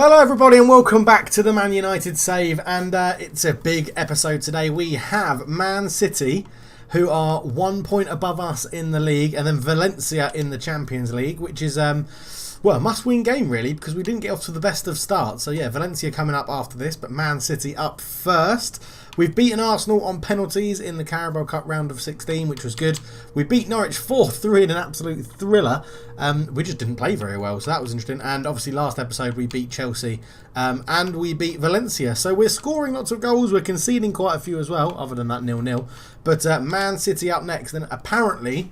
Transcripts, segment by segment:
Hello everybody and welcome back to the Man United Save, and it's a big episode today. We have Man City, who are 1 point above us in the league, and then Valencia in the Champions League, which is well, a must-win game really, because we didn't get off to the best of starts. So yeah, Valencia coming up after this, but Man City up first. We've beaten Arsenal on penalties in the Carabao Cup round of 16, which was good. We beat Norwich 4-3 in an absolute thriller. We just didn't play very well, so that was interesting. And obviously last episode we beat Chelsea and we beat Valencia. So we're scoring lots of goals. We're conceding quite a few as well, other than that 0-0. But Man City up next, and apparently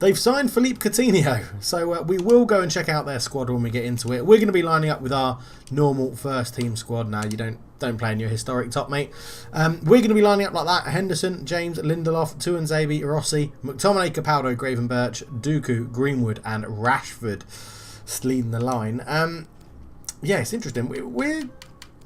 they've signed Philippe Coutinho, so we will go and check out their squad when we get into it. We're going to be lining up with our normal first team squad. Now, you don't play in your historic top, mate. We're going to be lining up like that. Henderson, James, Lindelof, Tuanzebe, Rossi, McTominay, Capaldo, Gravenberch, Dooku, Greenwood and Rashford leading the line. Yeah, it's interesting. We're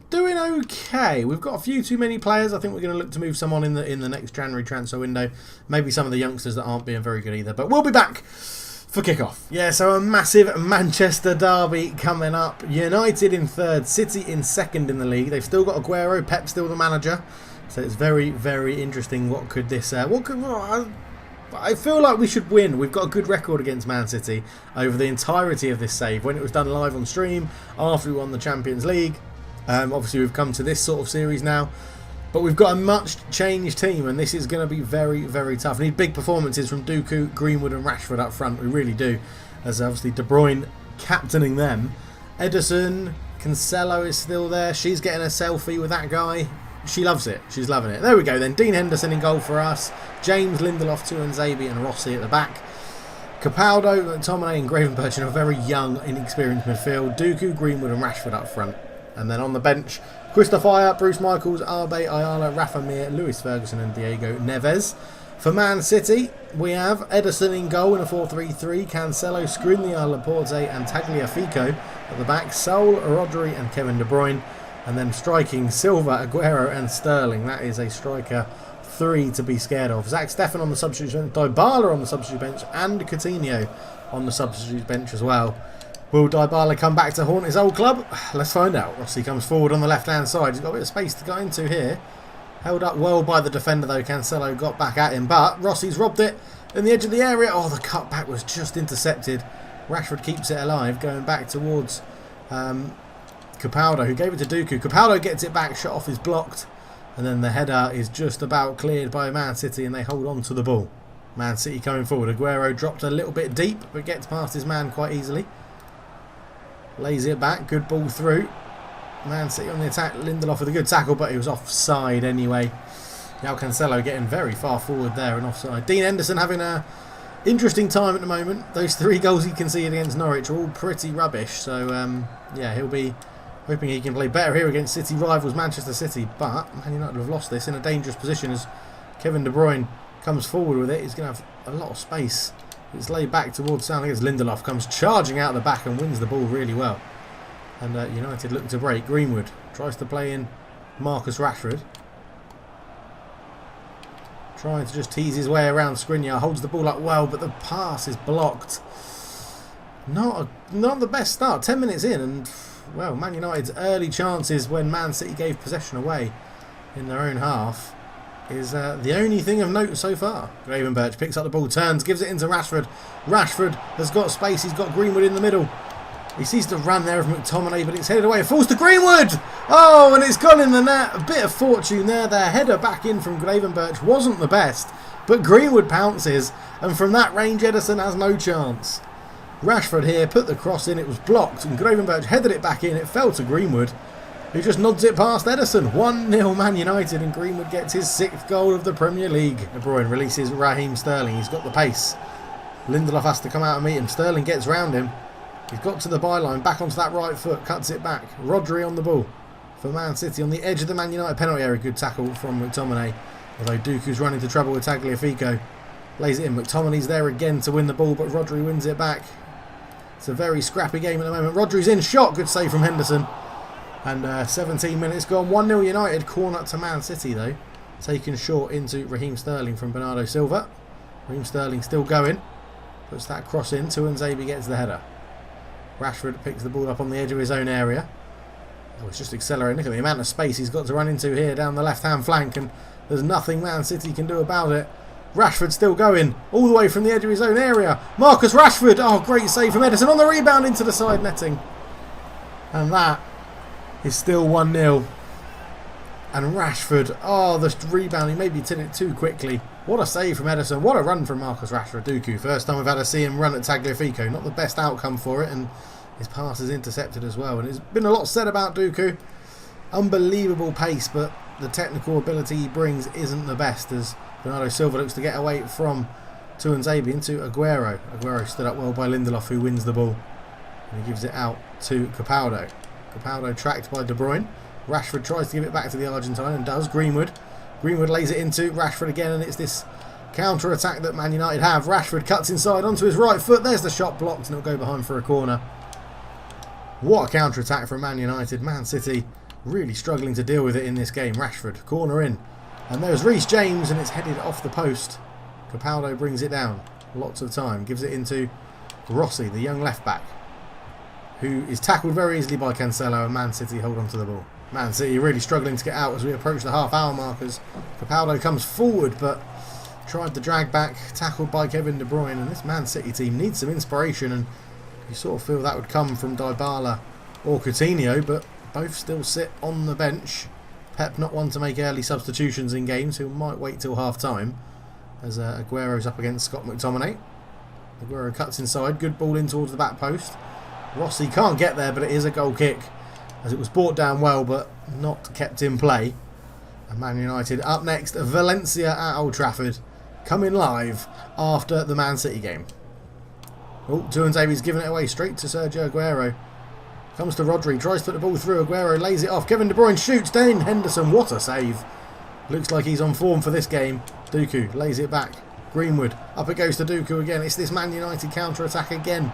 doing okay. We've got a few too many players. I think we're going to look to move some on in the next January transfer window. Maybe some of the youngsters that aren't being very good either. But we'll be back for kickoff. Yeah, so a massive Manchester derby coming up. United in third, City in second in the league. They've still got Aguero, Pep's still the manager. So it's very, very interesting. What could this... I feel like we should win. We've got a good record against Man City over the entirety of this save. When it was done live on stream, after we won the Champions League. Obviously we've come to this sort of series now, but we've got a much changed team, and this is going to be very, very tough. We need big performances from Dooku, Greenwood and Rashford up front. We really do, as obviously De Bruyne captaining them. Ederson, Cancelo is still there. She's getting a selfie with that guy. She loves it. She's loving it. There we go then. Dean Henderson in goal for us. James, Lindelof, Tuanzebe and Rossi at the back. Capaldo, McTominay and Gravenberch in a very young, inexperienced midfield. Dooku, Greenwood and Rashford up front. And then on the bench, Christoph Ayer, Bruce Michaels, Arbe, Ayala, Rafa Mir, Lewis Ferguson and Diego Neves. For Man City, we have Ederson in goal in a 4-3-3, Cancelo, Skriniar, Laporte and Tagliafico at the back, Saul, Rodri and Kevin De Bruyne. And then striking, Silva, Aguero and Sterling. That is a striker three to be scared of. Zach Steffen on the substitute bench, Dybala on the substitute bench and Coutinho on the substitute bench as well. Will Dybala come back to haunt his old club? Let's find out. Rossi comes forward on the left-hand side. He's got a bit of space to go into here. Held up well by the defender, though. Cancelo got back at him, but Rossi's robbed it in the edge of the area. Oh, the cutback was just intercepted. Rashford keeps it alive, going back towards Capaldo, who gave it to Dooku. Capaldo gets it back, shot off is blocked. And then the header is just about cleared by Man City, and they hold on to the ball. Man City coming forward. Aguero dropped a little bit deep, but gets past his man quite easily. Lays it back, good ball through. Man City on the attack, Lindelof with a good tackle, but he was offside anyway. Now Cancelo getting very far forward there and offside. Dean Henderson having a interesting time at the moment. Those 3 goals he conceded against Norwich are all pretty rubbish. So yeah, he'll be hoping he can play better here against City rivals Manchester City. But Man United have lost this in a dangerous position as Kevin De Bruyne comes forward with it. He's going to have a lot of space. It's laid back towards sound as Lindelof comes charging out the back and wins the ball really well. And United look to break. Greenwood tries to play in Marcus Rashford. Trying to just tease his way around Skriniar. Holds the ball up well, but the pass is blocked. Not the best start. 10 minutes in, and well, Man United's early chances when Man City gave possession away in their own half is the only thing of note so far. Gravenberch picks up the ball, turns, gives it into Rashford. Rashford has got space, he's got Greenwood in the middle. He sees the run there of McTominay, but it's headed away. It falls to Greenwood! Oh, and it's gone in the net. A bit of fortune there. Their header back in from Gravenberch wasn't the best, but Greenwood pounces, and from that range Ederson has no chance. Rashford here put the cross in, it was blocked, and Gravenberch headed it back in. It fell to Greenwood, who just nods it past Ederson. 1-0 Man United, and Greenwood gets his 6th goal of the Premier League. De Bruyne releases Raheem Sterling. He's got the pace. Lindelof has to come out and meet him. Sterling gets round him. He's got to the byline, back onto that right foot, cuts it back. Rodri on the ball for Man City on the edge of the Man United penalty area. Good tackle from McTominay. Although Dooku's running into trouble with Tagliafico. Lays it in. McTominay's there again to win the ball, but Rodri wins it back. It's a very scrappy game at the moment. Rodri's in, shot. Good save from Henderson. And 17 minutes gone. 1-0 United. Corner to Man City though. Taken short into Raheem Sterling from Bernardo Silva. Raheem Sterling still going. Puts that cross in. Tuanzebe gets the header. Rashford picks the ball up on the edge of his own area. Oh, it's just accelerating. Look at the amount of space he's got to run into here down the left-hand flank, and there's nothing Man City can do about it. Rashford still going, all the way from the edge of his own area. Marcus Rashford, oh, great save from Ederson on the rebound into the side netting. And that is still 1-0. And Rashford, oh, the rebound, he maybe did it too quickly. What a save from Ederson, what a run from Marcus Rashford. Doku, first time we've had to see him run at Tagliafico. Not the best outcome for it, and his pass is intercepted as well. And there's been a lot said about Doku. Unbelievable pace, but the technical ability he brings isn't the best, as Bernardo Silva looks to get away from Tuanzebe into Aguero. Aguero stood up well by Lindelof, who wins the ball. And he gives it out to Capaldo. Capaldo tracked by De Bruyne. Rashford tries to give it back to the Argentine and does. Greenwood lays it into Rashford again, and it's this counter-attack that Man United have. Rashford cuts inside onto his right foot. There's the shot blocked, and it'll go behind for a corner. What a counter-attack from Man United. Man City really struggling to deal with it in this game. Rashford, corner in. And there's Reece James, and it's headed off the post. Capaldo brings it down. Lots of time. Gives it into Rossi, the young left-back, who is tackled very easily by Cancelo, and Man City hold on to the ball. Man City really struggling to get out as we approach the half-hour markers. Capaldo comes forward, but tried to drag back, tackled by Kevin De Bruyne, and this Man City team needs some inspiration, and you sort of feel that would come from Dybala or Coutinho, but both still sit on the bench. Pep not one to make early substitutions in games, who might wait till half-time, as Aguero's up against Scott McTominay. Aguero cuts inside, good ball in towards the back post. Rossi can't get there, but it is a goal kick, as it was brought down well, but not kept in play. And Man United up next, Valencia at Old Trafford, coming live after the Man City game. Oh, Tuanzebe's giving it away straight to Sergio Aguero. Comes to Rodri, tries to put the ball through. Aguero lays it off. Kevin De Bruyne shoots. Dane Henderson, what a save. Looks like he's on form for this game. Doku lays it back. Greenwood, up it goes to Doku again. It's this Man United counter-attack again.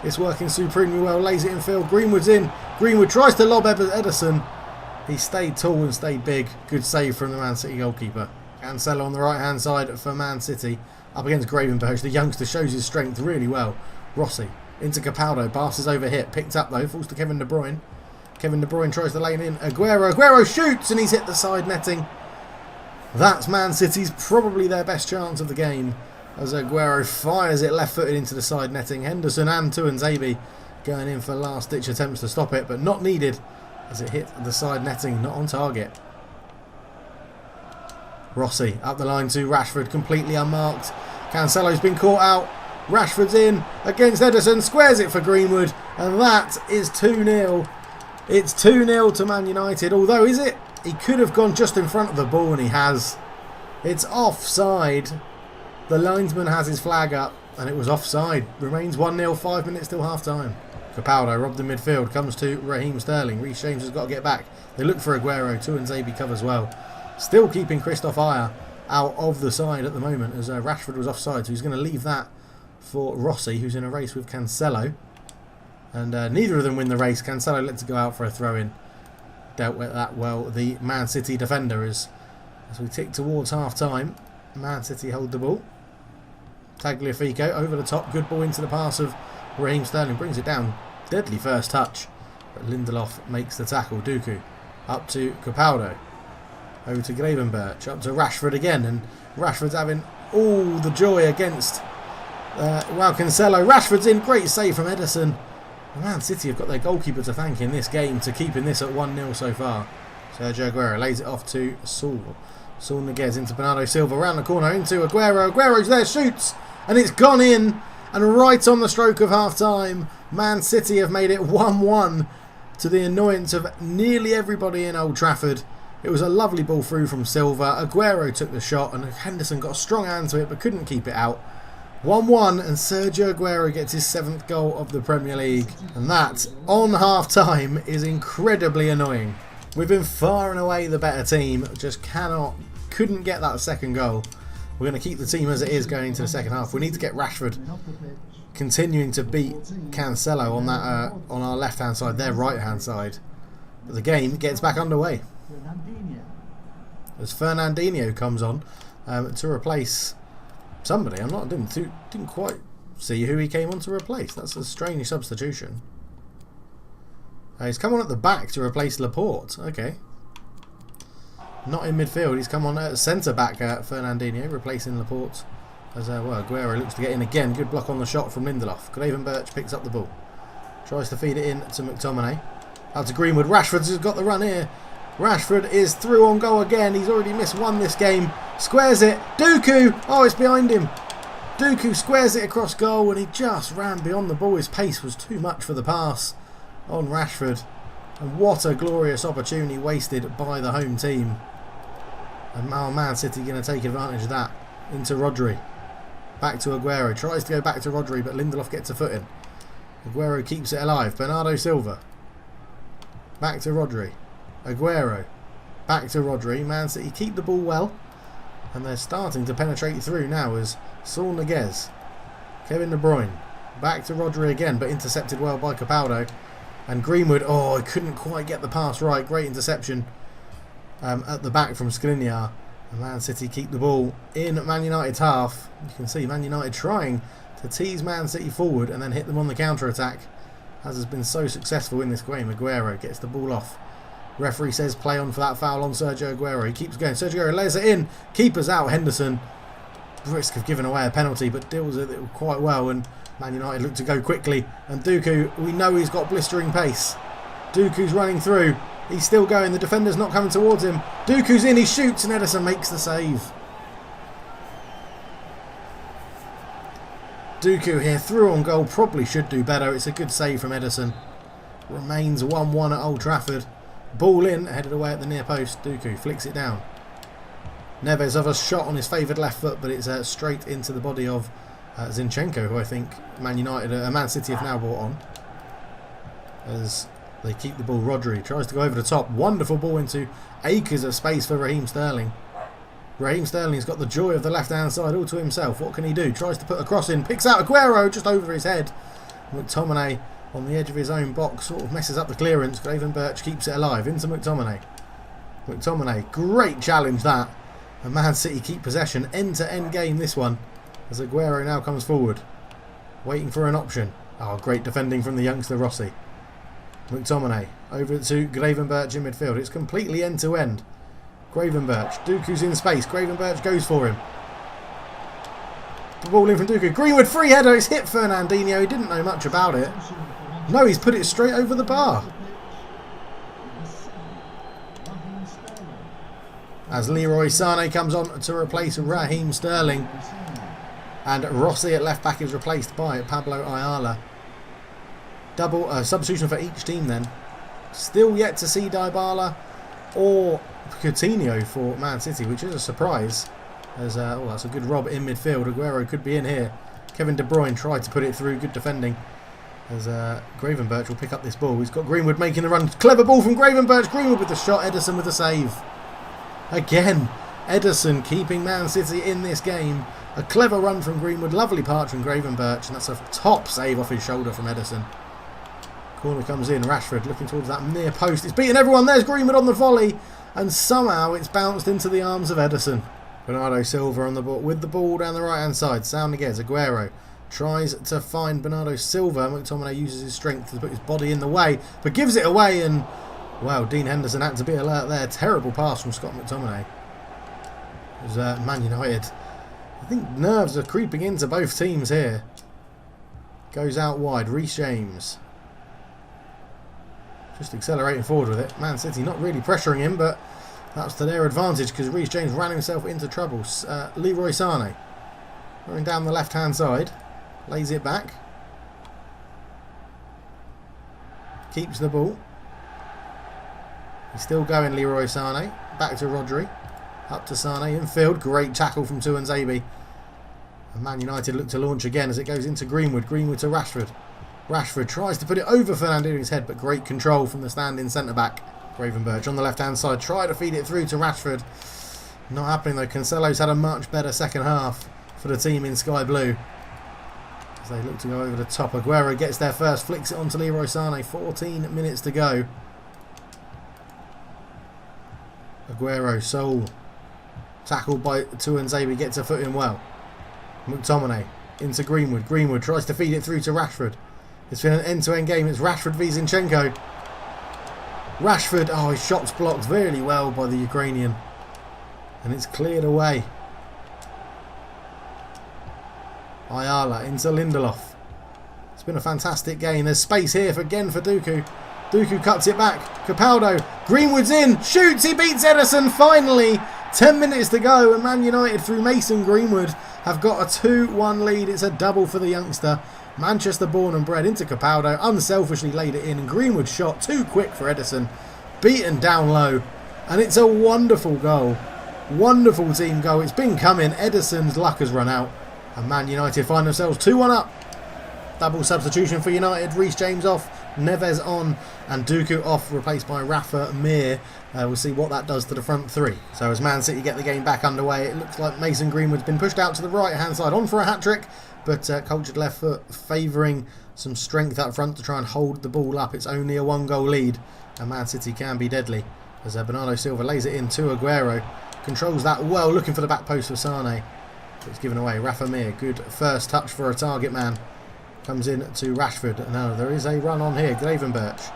It's working supremely well. Lays it in field. Greenwood's in. Greenwood tries to lob Ederson. He stayed tall and stayed big. Good save from the Man City goalkeeper. Cancelo on the right-hand side for Man City. Up against Gravenberch. The youngster shows his strength really well. Rossi into Capaldo. Passes over hit. Picked up though. Falls to Kevin De Bruyne. Kevin De Bruyne tries to lane in. Aguero shoots, and he's hit the side netting. That's Man City's probably their best chance of the game, as Aguero fires it left-footed into the side netting. Henderson and Tuanzebe going in for last-ditch attempts to stop it, but not needed, as it hit the side netting, not on target. Rossi up the line to Rashford, completely unmarked. Cancelo's been caught out. Rashford's in against Ederson, squares it for Greenwood, and that is 2-0. It's 2-0 to Man United, although is it? He could have gone just in front of the ball, and he has. It's offside. The linesman has his flag up, and it was offside. Remains 1-0, 5 minutes till half-time. Capaldo robbed in midfield, comes to Raheem Sterling. Reece James has got to get back. They look for Aguero, Tuanzebe covers well. Still keeping Christoph Ayer out of the side at the moment, as Rashford was offside, so he's going to leave that for Rossi, who's in a race with Cancelo. And neither of them win the race. Cancelo lets it go out for a throw-in. Dealt with that well, the Man City defender, as we tick towards half-time. Man City hold the ball. Tagliafico over the top. Good ball into the pass of Raheem Sterling. Brings it down. Deadly first touch. But Lindelof makes the tackle. Doku up to Capaldo. Over to Gravenberch. Up to Rashford again. And Rashford's having all the joy against Cancelo. Rashford's in. Great save from Ederson. Man City have got their goalkeeper to thank in this game to keeping this at 1-0 so far. Sergio Aguero lays it off to Saul. Saul Niguez into Bernardo Silva, around the corner into Aguero. Aguero's there, shoots, and it's gone in. And right on the stroke of half-time, Man City have made it 1-1 to the annoyance of nearly everybody in Old Trafford. It was a lovely ball through from Silva. Aguero took the shot, and Henderson got a strong hand to it, but couldn't keep it out. 1-1, and Sergio Aguero gets his 7th goal of the Premier League. And that, on half-time, is incredibly annoying. We've been far and away the better team, just couldn't get that second goal. We're going to keep the team as it is going into the second half. We need to get Rashford continuing to beat Cancelo on that on our left-hand side, their right-hand side. But the game gets back underway. As Fernandinho comes on to replace somebody. Didn't quite see who he came on to replace. That's a strange substitution. He's come on at the back to replace Laporte. Okay. Not in midfield. He's come on at centre back, Fernandinho, replacing Laporte. As well, Aguero looks to get in again. Good block on the shot from Lindelof. Gravenberch picks up the ball. Tries to feed it in to McTominay. Out to Greenwood. Rashford's got the run here. Rashford is through on goal again. He's already missed one this game. Squares it. Dooku. Oh, it's behind him. Dooku squares it across goal and he just ran beyond the ball. His pace was too much for the pass on Rashford. And what a glorious opportunity wasted by the home team. And now Man City going to take advantage of that. Into Rodri. Back to Aguero. Tries to go back to Rodri, but Lindelof gets a foot in. Aguero keeps it alive. Bernardo Silva. Back to Rodri. Aguero. Back to Rodri. Man City keep the ball well. And they're starting to penetrate through now as Saul Niguez. Kevin De Bruyne. Back to Rodri again, but intercepted well by Capaldo. And Greenwood, oh, he couldn't quite get the pass right. Great interception at the back from Skriniar. And Man City keep the ball in Man United's half. You can see Man United trying to tease Man City forward and then hit them on the counter-attack, as has been so successful in this game. Aguero gets the ball off. Referee says play on for that foul on Sergio Aguero. He keeps going. Sergio Aguero lays it in. Keeper's out. Henderson. Risk of giving away a penalty, but deals with it quite well. And Man United look to go quickly. And Dooku, we know he's got blistering pace. Dooku's running through. He's still going. The defender's not coming towards him. Dooku's in. He shoots and Ederson makes the save. Dooku here through on goal. Probably should do better. It's a good save from Ederson. Remains 1-1 at Old Trafford. Ball in, headed away at the near post. Dooku flicks it down. Neves have a shot on his favoured left foot, but it's straight into the body of Zinchenko, who I think Man City have now brought on. As they keep the ball. Rodri tries to go over the top. Wonderful ball into acres of space for Raheem Sterling. Raheem Sterling's got the joy of the left-hand side all to himself. What can he do? Tries to put a cross in. Picks out Aguero just over his head. McTominay on the edge of his own box sort of messes up the clearance. Gravenberch keeps it alive. Into McTominay. McTominay. Great challenge that. And Man City keep possession. End-to-end game this one. As Aguero now comes forward. Waiting for an option. Oh, great defending from the youngster Rossi. McTominay over to Gravenberch in midfield. It's completely end-to-end. Gravenberch. Dooku's in space. Gravenberch goes for him. The ball in from Dooku. Greenwood free header. It's hit Fernandinho. He didn't know much about it. No, he's put it straight over the bar. As Leroy Sané comes on to replace Raheem Sterling. And Rossi at left back is replaced by Pablo Ayala. Double substitution for each team then. Still yet to see Dybala or Coutinho for Man City, which is a surprise. As that's a good rob in midfield. Aguero could be in here. Kevin De Bruyne tried to put it through. Good defending. As Gravenberch will pick up this ball. He's got Greenwood making the run. Clever ball from Gravenberch. Greenwood with the shot. Ederson with the save. Again, Ederson keeping Man City in this game. A clever run from Greenwood. Lovely part from Gravenberch. And that's a top save off his shoulder from Ederson. Corner comes in. Rashford looking towards that near post. It's beaten everyone. There's Greenwood on the volley. And somehow it's bounced into the arms of Ederson. Bernardo Silva on the ball with the ball down the right hand side. Saul Niguez. Aguero tries to find Bernardo Silva. McTominay uses his strength to put his body in the way, but gives it away. And wow, Dean Henderson had to be alert there. Terrible pass from Scott McTominay. It was Man United. I think nerves are creeping into both teams here. Goes out wide. Reece James just accelerating forward with it. Man City not really pressuring him, but that's to their advantage because Reece James ran himself into trouble. Leroy Sané running down the left hand side. Lays it back. Keeps the ball. He's still going, Leroy Sané. Back to Rodri. Up to Sané. Infield. Great tackle from Tuanzebe. And Man United look to launch again as it goes into Greenwood. Greenwood to Rashford. Rashford tries to put it over Fernandinho's head, but great control from the stand-in centre-back. Gravenberch on the left-hand side. Try to feed it through to Rashford. Not happening though. Cancelo's had a much better second half for the team in Sky Blue. As they look to go over the top. Aguero gets there first. Flicks it onto Leroy Sané. 14 minutes to go. Aguero, Saul. Tackled by Tuanzebe. Gets a foot in well. McTominay into Greenwood. Greenwood tries to feed it through to Rashford. It's been an end-to-end game. It's Rashford v Zinchenko. Rashford, oh, his shot's blocked really well by the Ukrainian. And it's cleared away. Ayala into Lindelof. It's been a fantastic game. There's space here for Doku. Doku cuts it back. Capaldo. Greenwood's in. Shoots. He beats Ederson finally. 10 minutes to go. And Man United through Mason Greenwood have got a 2-1 lead. It's a double for the youngster. Manchester born and bred into Capaldo. Unselfishly laid it in. And Greenwood's shot too quick for Ederson. Beaten down low. And it's a wonderful goal. Wonderful team goal. It's been coming. Ederson's luck has run out. And Man United find themselves 2-1 up. Double substitution for United. Reece James off, Neves on, and Doku off, replaced by Rafa Mir. We'll see what that does to the front three. So as Man City get the game back underway, it looks like Mason Greenwood's been pushed out to the right-hand side, on for a hat-trick, but cultured left foot favouring some strength up front to try and hold the ball up. It's only a 1-goal lead, and Man City can be deadly. As Bernardo Silva lays it in to Aguero. Controls that well, looking for the back post for Sane. It's given away. Rafa Mir, good first touch for a target man. Comes in to Rashford. No, there is a run on here. Gravenberch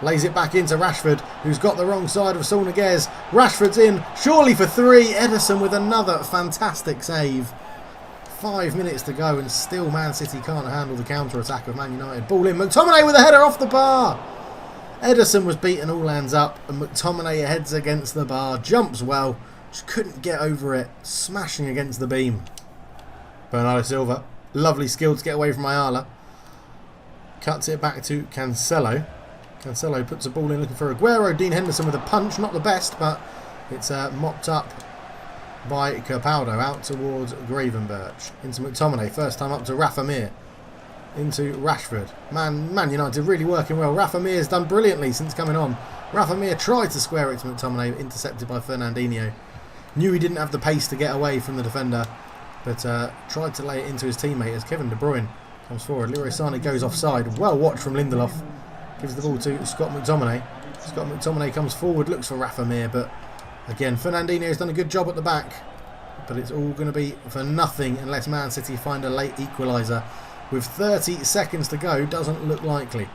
lays it back into Rashford, who's got the wrong side of Saul Niguez. Rashford's in, surely for 3. Ederson with another fantastic save. 5 minutes to go, and still Man City can't handle the counter-attack of Man United. Ball in. McTominay with a header off the bar. Ederson was beaten all hands up, and McTominay heads against the bar. Jumps well. Just couldn't get over it. Smashing against the beam. Bernardo Silva. Lovely skill to get away from Ayala. Cuts it back to Cancelo. Cancelo puts the ball in looking for Aguero. Dean Henderson with a punch. Not the best, but it's mopped up by Capaldo. Out towards Gravenberch. Into McTominay. First time up to Rafa Mir. Into Rashford. Man United really working well. Rafa Mir's done brilliantly since coming on. Rafa Mir tried to square it to McTominay. Intercepted by Fernandinho. Knew he didn't have the pace to get away from the defender. But tried to lay it into his teammate as Kevin De Bruyne comes forward. Leroy Sané goes offside. Well watched from Lindelof. Gives the ball to Scott McTominay. Scott McTominay comes forward, looks for Rafa Mir, but again, Fernandinho's done a good job at the back. But it's all going to be for nothing unless Man City find a late equaliser. With 30 seconds to go, doesn't look likely.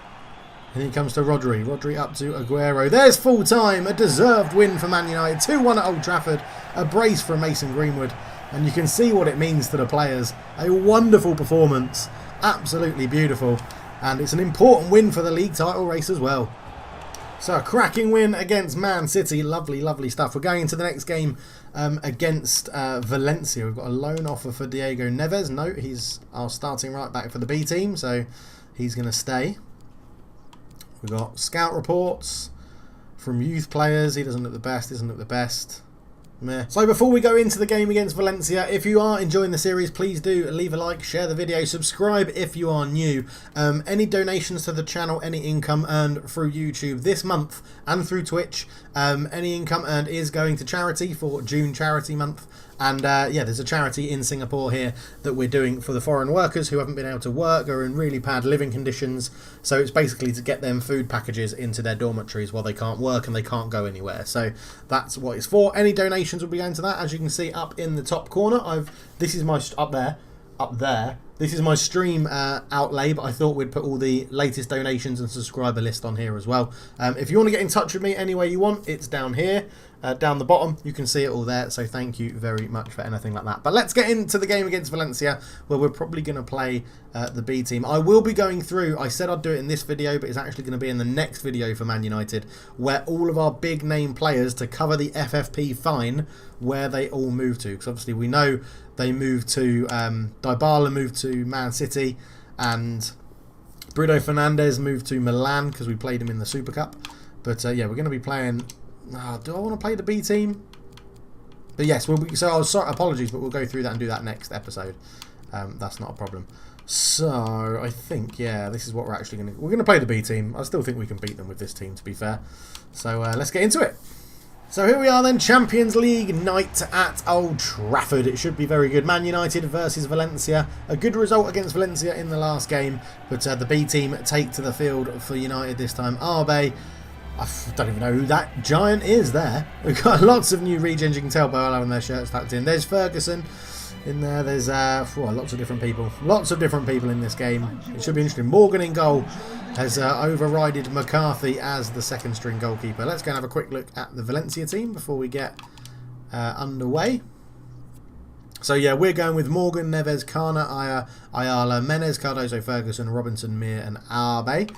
And he comes to Rodri. Rodri up to Aguero. There's full time. A deserved win for Man United. 2-1 at Old Trafford. A brace from Mason Greenwood. And you can see what it means to the players. A wonderful performance. Absolutely beautiful. And it's an important win for the league title race as well. So a cracking win against Man City. Lovely, lovely stuff. We're going into the next game against Valencia. We've got a loan offer for Diego Neves. No, he's our starting right back for the B team. So he's going to stay. We've got scout reports from youth players. He doesn't look the best. Meh. So before we go into the game against Valencia, if you are enjoying the series, please do leave a like, share the video, subscribe if you are new. Any donations to the channel, any income earned through YouTube this month and through Twitch, any income earned is going to charity for June charity month. And yeah, there's a charity in Singapore here that we're doing for the foreign workers who haven't been able to work or are in really bad living conditions. So it's basically to get them food packages into their dormitories while they can't work and they can't go anywhere. So that's what it's for. Any donations will be going to that. As you can see up in the top corner, this is my up there. This is my stream outlay, but I thought we'd put all the latest donations and subscriber list on here as well. If you want to get in touch with me any way you want, it's down here. Down the bottom, you can see it all there, so thank you very much for anything like that. But let's get into the game against Valencia, where we're probably going to play the B team. I will be going through, I said I'd do it in this video, but it's actually going to be in the next video for Man United, where all of our big name players, to cover the FFP fine, where they all move to. Because obviously we know they moved to, Dybala moved to Man City, and Bruno Fernandes moved to Milan, because we played him in the Super Cup. But yeah, we're going to be playing... do I want to play the B team? But yes, apologies, but we'll go through that and do that next episode. That's not a problem. So I think, yeah, this is what we're actually going to... We're going to play the B team. I still think we can beat them with this team, to be fair. So let's get into it. So here we are then, Champions League night at Old Trafford. It should be very good. Man United versus Valencia. A good result against Valencia in the last game. But the B team take to the field for United this time. Arbe... I don't even know who that giant is there. We've got lots of new regens. You can tell by all having their shirts tucked in. There's Ferguson in there. There's lots of different people. Lots of different people in this game. It should be interesting. Morgan in goal. has overridden McCarthy as the second string goalkeeper. Let's go and have a quick look at the Valencia team before we get underway. So yeah, we're going with Morgan, Neves, Kana, Ayala, Menez, Cardozo, Ferguson, Robinson, Mir and Arbe.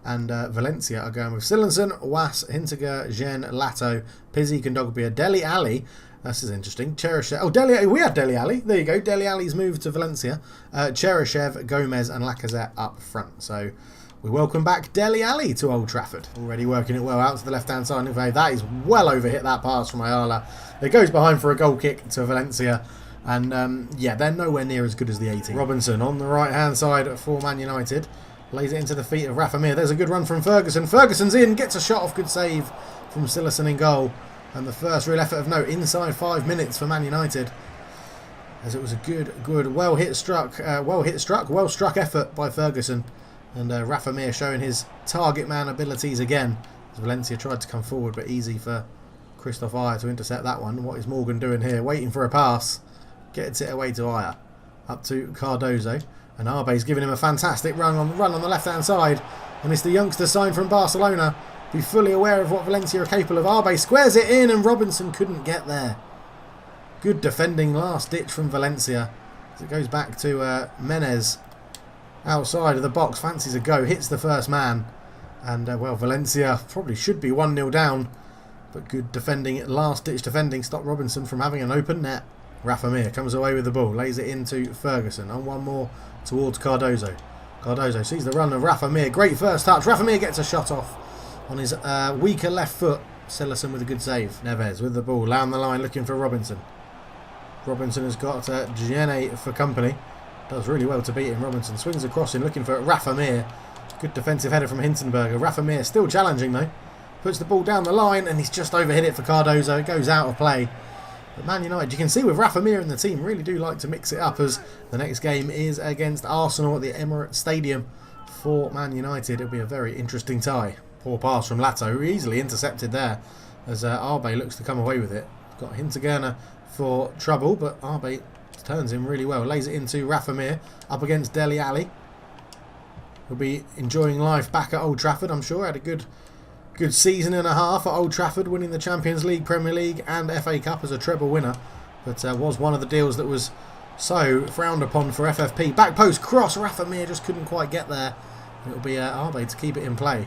And Valencia are going with Silensen, Was, Hintiger, Gen, Lato, Pizzi, Kondogbia, Dele Alli. This is interesting. Cheryshev. Oh, Dele. We had Dele Alli. There you go. Dele Alli's moved to Valencia. Cheryshev, Gomez, and Lacazette up front. So we welcome back Dele Alli to Old Trafford. Already working it well out to the left-hand side. That is well overhit, that pass from Ayala. It goes behind for a goal kick to Valencia. And yeah, they're nowhere near as good as the 18. Robinson on the right-hand side for Man United. Lays it into the feet of Rafa Mir. There's a good run from Ferguson. Ferguson's in, gets a shot off. Good save from Silensen in goal. And the first real effort of note inside 5 minutes for Man United. As it was a good, well struck effort by Ferguson. And Rafa Mir showing his target man abilities again. As Valencia tried to come forward, but easy for Christoph Ayer to intercept that one. What is Morgan doing here? Waiting for a pass. Gets it away to Ayer. Up to Cardozo. And Arbe's giving him a fantastic run on the left-hand side. And it's the youngster signed from Barcelona. Be fully aware of what Valencia are capable of. Arbe squares it in and Robinson couldn't get there. Good defending last ditch from Valencia. As it goes back to Menez. Outside of the box. Fancies a go. Hits the first man. And well, Valencia probably should be 1-0 down. But good defending, last ditch defending. Stopped Robinson from having an open net. Rafa Mir comes away with the ball. Lays it into Ferguson. On one more towards Cardozo. Cardozo sees the run of Rafa Mir. Great first touch. Rafa Mir gets a shot off on his weaker left foot. Silensen with a good save. Neves with the ball. Down the line looking for Robinson. Robinson has got Gianni for company. Does really well to beat him. Robinson swings across in looking for Rafa Mir. Good defensive header from Hintenberger. Rafa Mir still challenging though. Puts the ball down the line and he's just overhit it for Cardozo. It goes out of play. But Man United, you can see with Rafa Mir and the team, really do like to mix it up, as the next game is against Arsenal at the Emirates Stadium for Man United. It'll be a very interesting tie. Poor pass from Lato, easily intercepted there as Arbe looks to come away with it. Got Hintergerner for trouble, but Arbe turns him really well. Lays it into Rafa Mir up against Dele Alli. He'll be enjoying life back at Old Trafford, I'm sure. Had a good season and a half at Old Trafford, winning the Champions League, Premier League and FA Cup as a treble winner. But was one of the deals that was so frowned upon for FFP. Back post cross, Rafa Mir just couldn't quite get there. It'll be Arbe to keep it in play.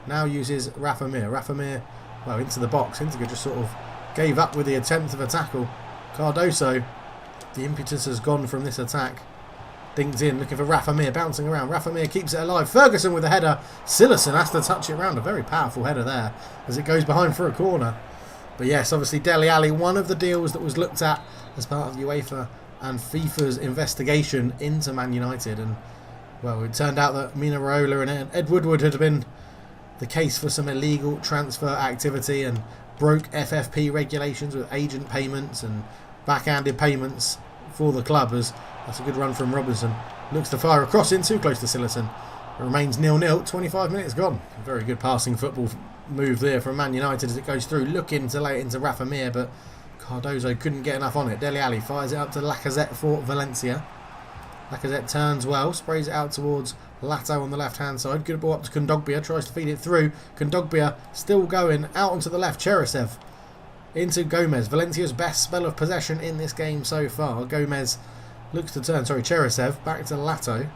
Now uses Rafa Mir. Rafa Mir, well, into the box. Hintiger just sort of gave up with the attempt of a tackle. Cardozo, the impetus has gone from this attack. Dings in, looking for Rafa Mir, bouncing around. Rafa Mir keeps it alive. Ferguson with a header. Silensen has to touch it around. A very powerful header there as it goes behind for a corner. But yes, obviously Dele Alli, one of the deals that was looked at as part of UEFA and FIFA's investigation into Man United. And well, it turned out that Mina Raiola and Ed Woodward had been the case for some illegal transfer activity and broke FFP regulations with agent payments and backhanded payments for the club. As that's a good run from Robinson. Looks to fire a cross in, too close to Silensen. It remains 0-0, 25 minutes gone. A very good passing football move there from Man United as it goes through. Looking to lay it into Rafa Mir, but Cardozo couldn't get enough on it. Dele Alli fires it up to Lacazette for Valencia. Lacazette turns well, sprays it out towards Lato on the left-hand side. Good ball up to Kondogbia, tries to feed it through. Kondogbia still going, out onto the left. Cheryshev into Gomez. Valencia's best spell of possession in this game so far. Gomez looks to turn, Cheryshev back to Lato.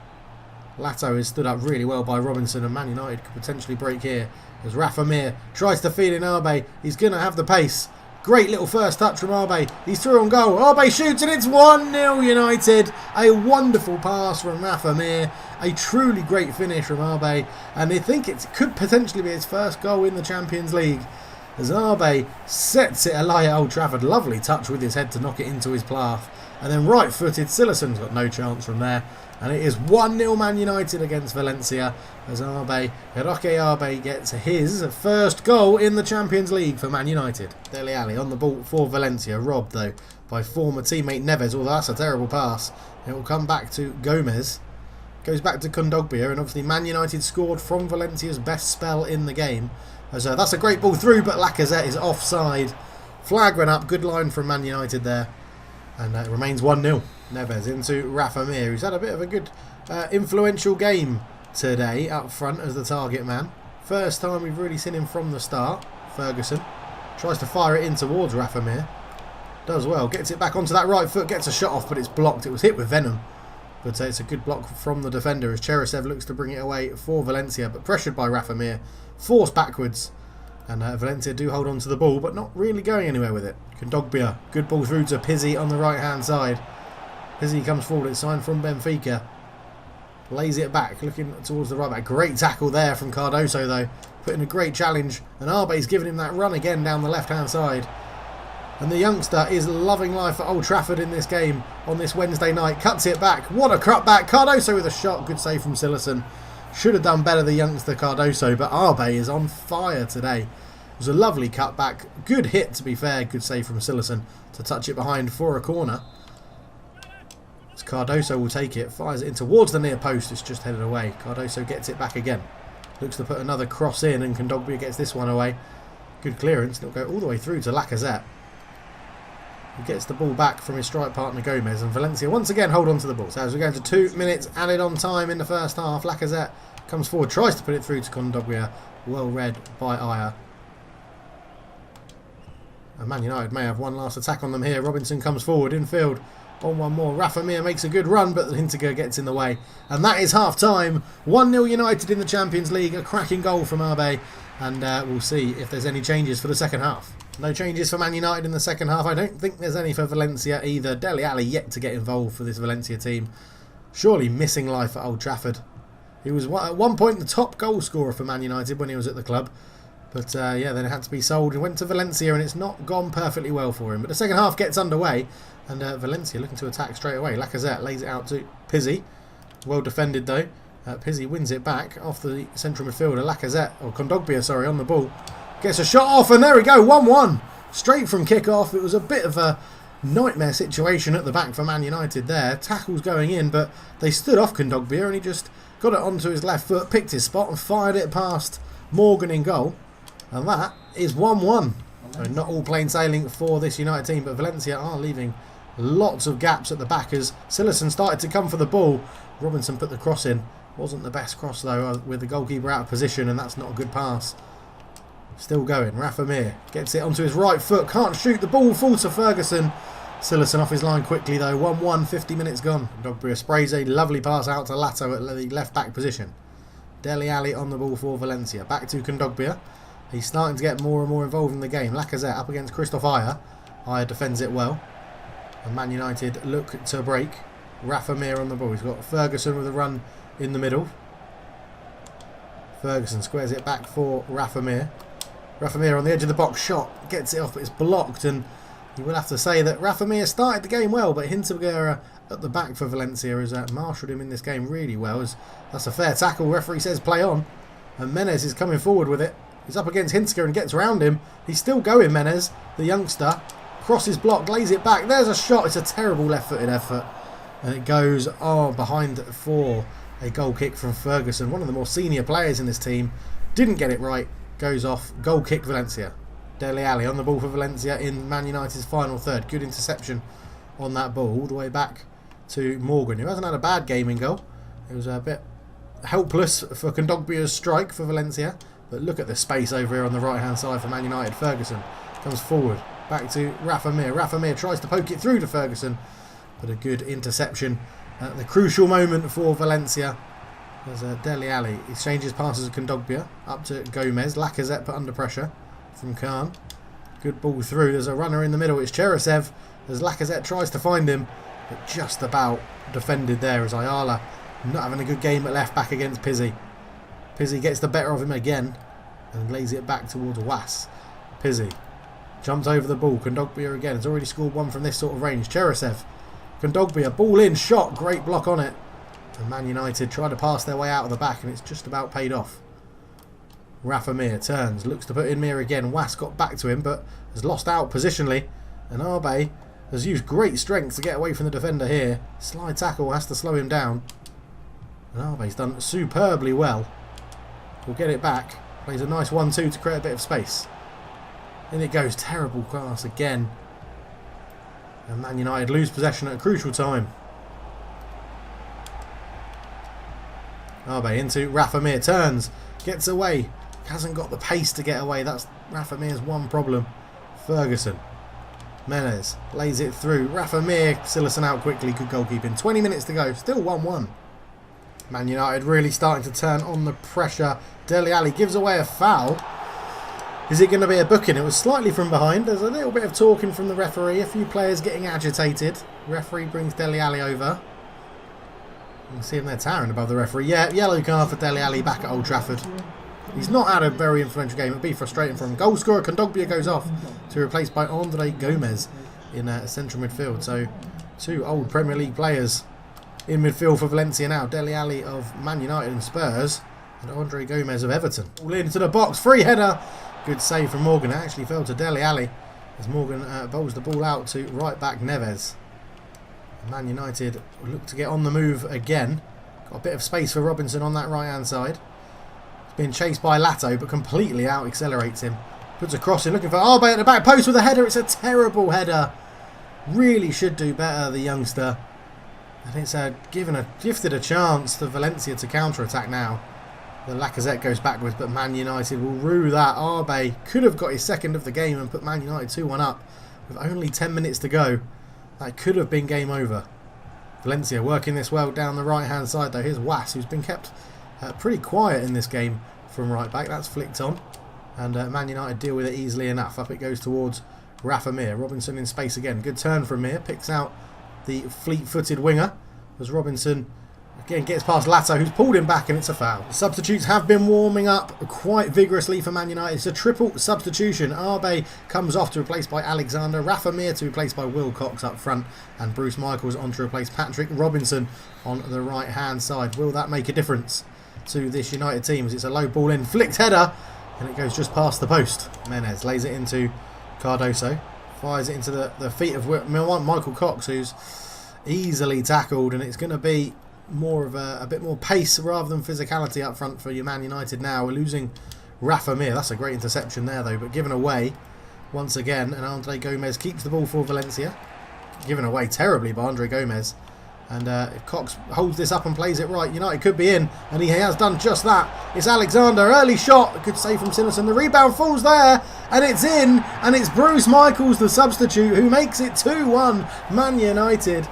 Lato is stood up really well by Robinson, and Man United could potentially break here as Rafa Mir tries to feed in Arbe. He's going to have the pace. Great little first touch from Arbe. He's through on goal. Arbe shoots and it's 1-0 United. A wonderful pass from Rafa Mir. A truly great finish from Arbe. And they think it could potentially be his first goal in the Champions League. As Arbe sets it alight at Old Trafford. Lovely touch with his head to knock it into his path. And then right-footed, Silensen's got no chance from there. And it is 1-0 Man United against Valencia as Roque Arbe gets his first goal in the Champions League for Man United. Dele Alli on the ball for Valencia, robbed though by former teammate Neves, although that's a terrible pass. It will come back to Gomez. Goes back to Kondogbia, and obviously Man United scored from Valencia's best spell in the game. As that's a great ball through, but Lacazette is offside. Flag went up, good line from Man United there. And it remains 1-0. Neves into Rafa Mir, who's had a bit of a good influential game today up front as the target man. First time we've really seen him from the start. Ferguson tries to fire it in towards Rafa Mir. Does well, gets it back onto that right foot, gets a shot off, but it's blocked. It was hit with venom. But it's a good block from the defender as Cheryshev looks to bring it away for Valencia, but pressured by Rafa Mir, forced backwards. And Valencia do hold on to the ball, but not really going anywhere with it. Kondogbia, good ball through to Pizzi on the right-hand side. Pizzi comes forward, it's signed from Benfica. Lays it back, looking towards the right back. Great tackle there from Cardoso, though. Putting a great challenge. And Arbe's giving him that run again down the left-hand side. And the youngster is loving life at Old Trafford in this game on this Wednesday night. Cuts it back. What a cut back. Cardoso with a shot. Good save from Silerson. Should have done better, the youngster Cardoso, but Arbe is on fire today. It was a lovely cut back. Good hit, to be fair. Good save from Silerson to touch it behind for a corner. As Cardoso will take it. Fires it in towards the near post. It's just headed away. Cardoso gets it back again. Looks to put another cross in, and Kondogbia gets this one away. Good clearance. It'll go all the way through to Lacazette. He gets the ball back from his strike partner Gomez, and Valencia once again hold on to the ball. So as we go into 2 minutes added on time in the first half, Lacazette comes forward, tries to put it through to Kondogbia. Well read by Aya. And Man United may have one last attack on them here. Robinson comes forward infield on one more. Rafa Mir makes a good run, but Hinteregger gets in the way. And that is half time. 1-0 United in the Champions League. A cracking goal from Arbe. And we'll see if there's any changes for the second half. No changes for Man United in the second half. I don't think there's any for Valencia either. Dele Alli yet to get involved for this Valencia team. Surely missing life at Old Trafford. He was at one point the top goal scorer for Man United when he was at the club. But yeah, then it had to be sold and went to Valencia, and it's not gone perfectly well for him. But the second half gets underway, and Valencia looking to attack straight away. Lacazette lays it out to Pizzi. Well defended though. Pizzi wins it back off the central midfielder. Lacazette, or Kondogbia, sorry, on the ball. Gets a shot off, and there we go, 1-1. Straight from kick-off. It was a bit of a nightmare situation at the back for Man United there. Tackles going in, but they stood off Kondogbia, and he just got it onto his left foot, picked his spot, and fired it past Morgan in goal. And that is 1-1. So not all plain sailing for this United team, but Valencia are leaving lots of gaps at the back as Silerson started to come for the ball. Robinson put the cross in. Wasn't the best cross though, with the goalkeeper out of position, and that's not a good pass. Still going. Rafa Mir gets it onto his right foot. Can't shoot. The ball falls to Ferguson. Silerson off his line quickly though. 1-1, 50 minutes gone. Kondogbia sprays a lovely pass out to Lato at the left back position. Dele Alli on the ball for Valencia. Back to Kondogbia. He's starting to get more and more involved in the game. Lacazette up against Christoph Aya. Aya defends it well. And Man United look to break. Rafa Mir on the ball. He's got Ferguson with a run in the middle. Ferguson squares it back for Rafa Mir. Rafa Mir on the edge of the box, shot, gets it off, but it's blocked, and you will have to say that Rafa Mir started the game well, but Hinteregger at the back for Valencia has marshalled him in this game really well. That's a fair tackle, referee says play on, and Menez is coming forward with it. He's up against Hinteregger and gets around him. He's still going, Menez, the youngster. Crosses blocked, lays it back, there's a shot, it's a terrible left-footed effort, and it goes behind for a goal kick from Ferguson, one of the more senior players in this team. Didn't get it right. Goes off. Goal kick Valencia. Dele Alli on the ball for Valencia in Man United's final third. Good interception on that ball all the way back to Morgan, who hasn't had a bad game in goal. It was a bit helpless for Kondogbia's strike for Valencia. But look at the space over here on the right hand side for Man United. Ferguson comes forward. Back to Rafa Mir. Rafa Mir tries to poke it through to Ferguson. But a good interception at the crucial moment for Valencia. There's Dele Alli. He exchanges passes to Kondogbia. Up to Gomez. Lacazette put under pressure from Khan. Good ball through. There's a runner in the middle. It's Cheryshev. As Lacazette tries to find him. But just about defended there as Ayala not having a good game at left back against Pizzi. Pizzi gets the better of him again. And lays it back towards Was. Pizzi jumps over the ball. Kondogbia again. Has already scored one from this sort of range. Cheryshev. Kondogbia. Ball in. Shot. Great block on it. And Man United try to pass their way out of the back, and it's just about paid off. Rafa Mir turns, looks to put in Mir again. Was got back to him, but has lost out positionally. And Arbe has used great strength to get away from the defender here. Slide tackle has to slow him down. And Arbe's done superbly well. We'll get it back. Plays a nice 1-2 to create a bit of space. In it goes. Terrible pass again. And Man United lose possession at a crucial time. Arbe into Rafa Mir, turns, gets away, hasn't got the pace to get away. That's Rafa Mir's one problem. Ferguson, Menez lays it through. Rafa Mir, Silerson out quickly, good goalkeeping. 20 minutes to go, still 1-1. Man United really starting to turn on the pressure. Dele Alli gives away a foul. Is it going to be a booking? It was slightly from behind. There's a little bit of talking from the referee. A few players getting agitated. Referee brings Dele Alli over. You can see him there towering above the referee. Yeah, yellow card for Dele Alli back at Old Trafford. He's not had a very influential game. It'd be frustrating for him. Goal scorer Kondogbia goes off to be replaced by Andre Gomez in central midfield. So 2 old Premier League players in midfield for Valencia now. Dele Alli of Man United and Spurs, and Andre Gomez of Everton. All into the box, free header. Good save from Morgan. It actually fell to Dele Alli as Morgan bowls the ball out to right back Neves. Man United look to get on the move again. Got a bit of space for Robinson on that right hand side. He's being chased by Lato but completely out accelerates him. Puts a cross in looking for Arbe at the back post with a header. It's a terrible Really should do better, the youngster. And it's gifted a chance to Valencia to counter-attack now. The Lacazette goes backwards, but Man United will rue that. Arbe could have got his second of the game and put Man United 2-1 up with only 10 minutes to go. That could have been game over. Valencia working this well down the right-hand side, though. Here's Was, who's been kept pretty quiet in this game from right back. That's flicked on. And Man United deal with it easily enough. Up it goes towards Rafa Mir. Robinson in space again. Good turn from Mir. Picks out the fleet-footed winger as Robinson again gets past Lato, who's pulled him back, and it's a foul. The substitutes have been warming up quite vigorously for Man United. It's a triple substitution. Arbe comes off to replace by Alexander, Rafa Mir to replace by Will Cox up front, and Bruce Michaels on to replace Patrick Robinson on the right hand side. Will that make a difference to this United team as it's a low ball in, flicked header, and it goes just past the post. Menez lays it into Cardoso, fires it into the feet of Michael Cox, who's easily tackled, and it's going to be more of a bit more pace rather than physicality up front for your Man United now. We're losing Rafa Mir. That's a great interception there though, but given away once again, and Andre Gomez keeps the ball for Valencia. Given away terribly by Andre Gomez, and if Cox holds this up and plays it right, United could be in, and he has done just that. It's Alexander, early shot, good save from Silerson, the rebound falls there, and it's in, and it's Bruce Michaels, the substitute, who makes it 2-1 Man United.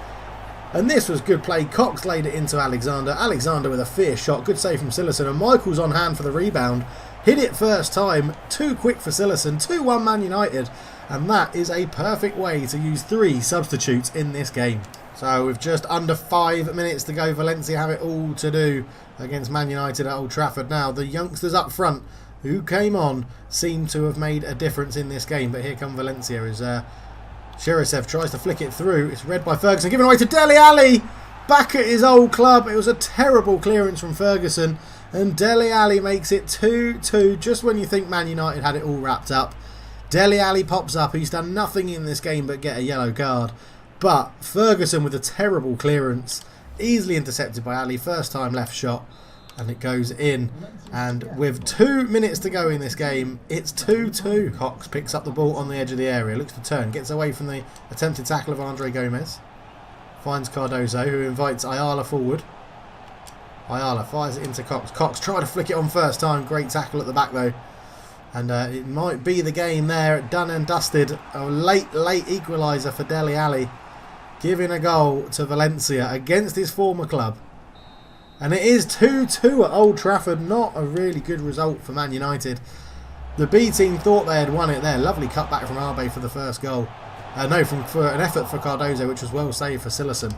And this was good play. Cox laid it into Alexander. Alexander with a fierce shot. Good save from Silerson. And Michaels on hand for the rebound. Hit it first time. Too quick for Silerson. 2-1 Man United. And that is a perfect way to use 3 substitutes in this game. So with just under 5 minutes to go, Valencia have it all to do against Man United at Old Trafford. Now, the youngsters up front who came on seem to have made a difference in this game. But here come Valencia as Shirasev tries to flick it through. It's read by Ferguson, given away to Dele Alli. Back at his old club. It was a terrible clearance from Ferguson. And Dele Alli makes it 2-2 just when you think Man United had it all wrapped up. Dele Alli pops up. He's done nothing in this game but get a yellow card. But Ferguson with a terrible clearance. Easily intercepted by Alli. First time left shot. And it goes in. And with 2 minutes to go in this game, it's 2-2. Cox picks up the ball on the edge of the area. Looks to turn. Gets away from the attempted tackle of Andre Gomez. Finds Cardoso, who invites Ayala forward. Ayala fires it into Cox. Cox tried to flick it on first time. Great tackle at the back though. And it might be the game there. Done and dusted. A late equaliser for Dele Alli. Giving a goal to Valencia against his former club. And it is 2-2 at Old Trafford. Not a really good result for Man United. The B team thought they had won it there. Lovely cutback from Arbe for the first goal. For an effort for Cardoso, which was well saved for Silerson.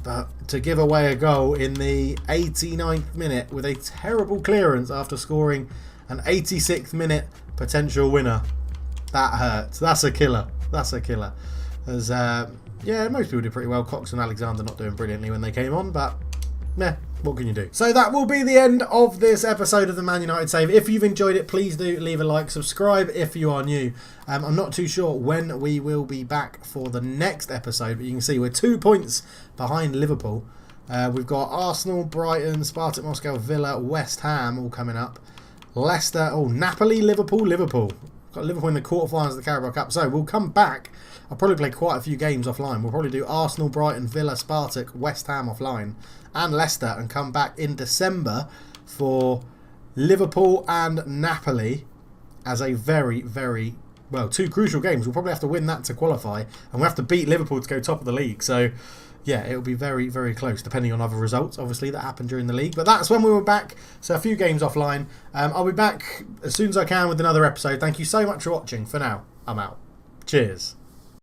But to give away a goal in the 89th minute with a terrible clearance after scoring an 86th minute potential winner, that hurts. That's a killer. That's a killer. As yeah, most people did pretty well. Cox and Alexander not doing brilliantly when they came on, but meh, what can you do? So that will be the end of this episode of the Man United Save. If you've enjoyed it, please do leave a like, subscribe if you are new. I'm not too sure when we will be back for the next episode, but you can see we're 2 points behind Liverpool. We've got Arsenal, Brighton, Spartak Moscow, Villa, West Ham all coming up. Leicester, Napoli, Liverpool. Got Liverpool in the quarterfinals of the Carabao Cup. So we'll come back. I'll probably play quite a few games offline. We'll probably do Arsenal, Brighton, Villa, Spartak, West Ham offline, and Leicester, and come back in December for Liverpool and Napoli as a very, very, well, 2 crucial games. We'll probably have to win that to qualify, and we'll have to beat Liverpool to go top of the league. So yeah, it'll be very, very close, depending on other results, obviously, that happened during the league. But that's when we were back, so a few games offline. I'll be back as soon as I can with another episode. Thank you so much for watching. For now, I'm out. Cheers.